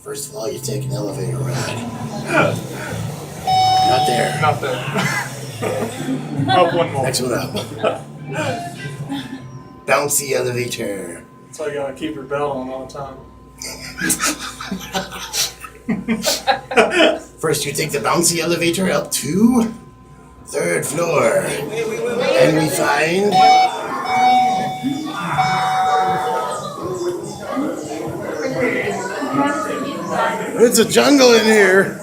First of all, you take an elevator ride. Not there. Not there. Up one more. Next one up. Bouncy elevator. So you gotta keep your belt on all the time. First, you take the bouncy elevator up to 3rd floor. And we find... It's a jungle in here.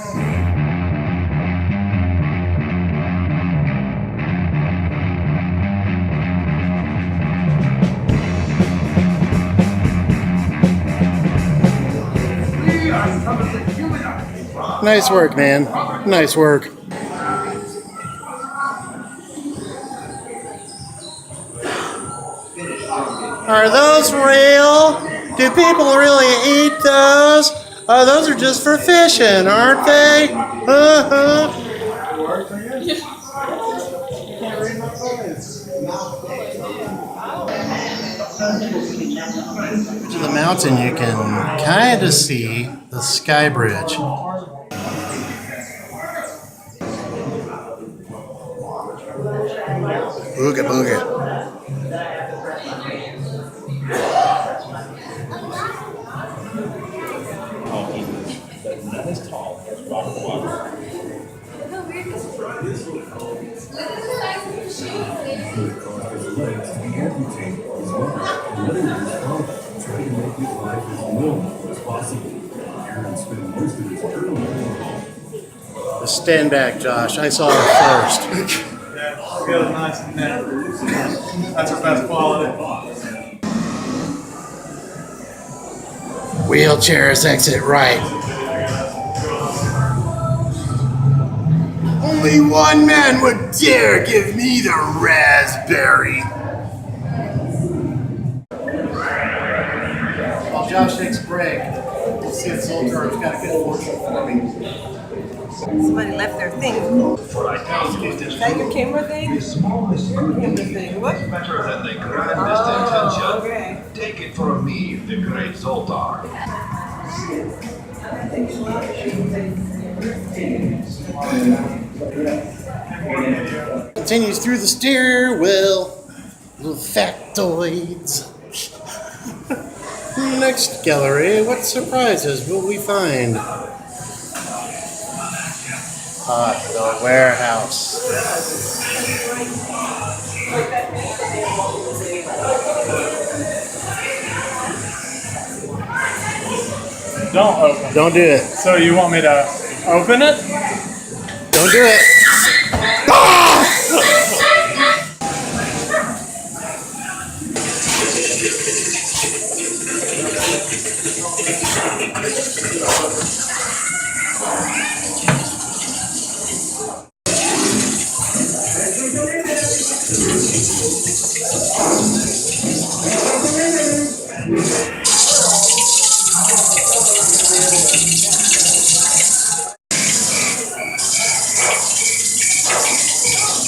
Nice work, man. Nice work. Are those real? Do people really eat those? Oh, those are just for fishing, aren't they? To the mountain, you can kind of see the sky bridge. Booga booga. Not as tall as rock water. Stand back, Josh. I saw it first. Yeah, good, nice and net. That's our best quality. Wheelchairs exit right. Only one man would dare give me the raspberry. While Josh takes a break, we'll see if Odditorium's got a good fortune for me. Somebody left their thing. Is that your camera thing? Camera thing. What? Better than the grandest intention. Okay. Take it from me, the great Zoltar. Continues through the stairwell. Little factoids. Next gallery, what surprises will we find? The warehouse. Don't open. Don't do it. So you want me to open it? Don't do it.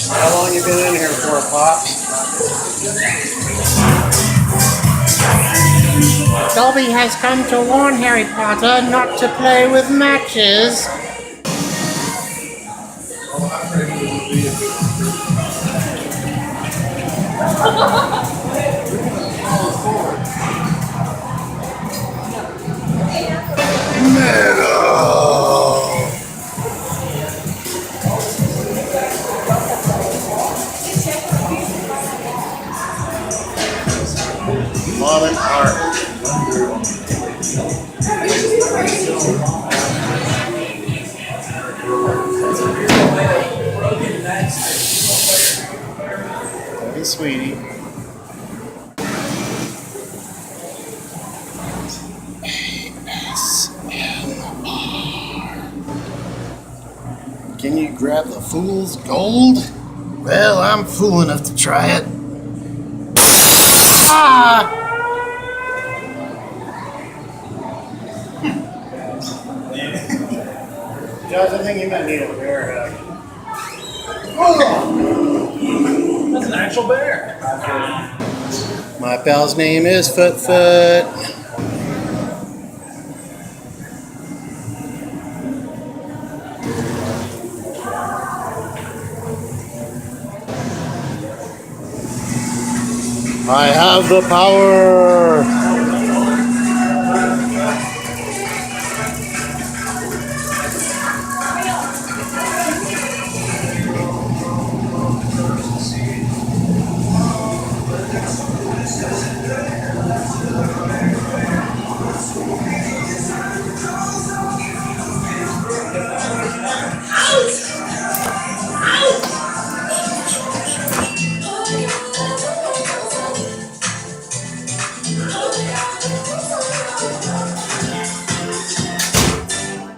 How long you been in here for, Pops? Dobby has come to warn Harry Potter not to play with matches. Modern art. Hey, sweetie. Can you grab the fool's gold? Well, I'm fool enough to try it. Ah! Josh, I think you might need a bear hug. Oh! That's an actual bear. My pal's name is Foot. I have the power.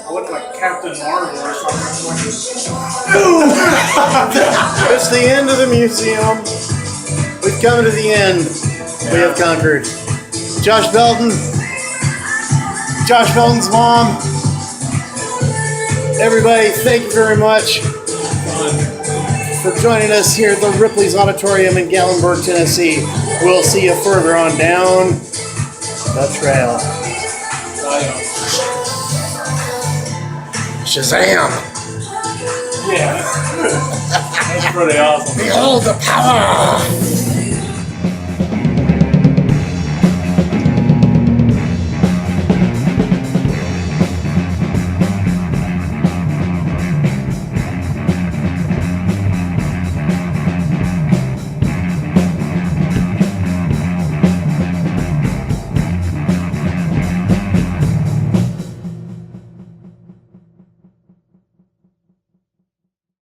I look like Captain Marvel or something. It's the end of the museum. We've come to the end. We have conquered. Josh Belton. Josh Belton's mom. Everybody, thank you very much for joining us here at the Ripley's Auditorium in Gatlinburg, Tennessee. We'll see you further on down the trail. Shazam! Yeah. That's pretty awesome. Behold the power!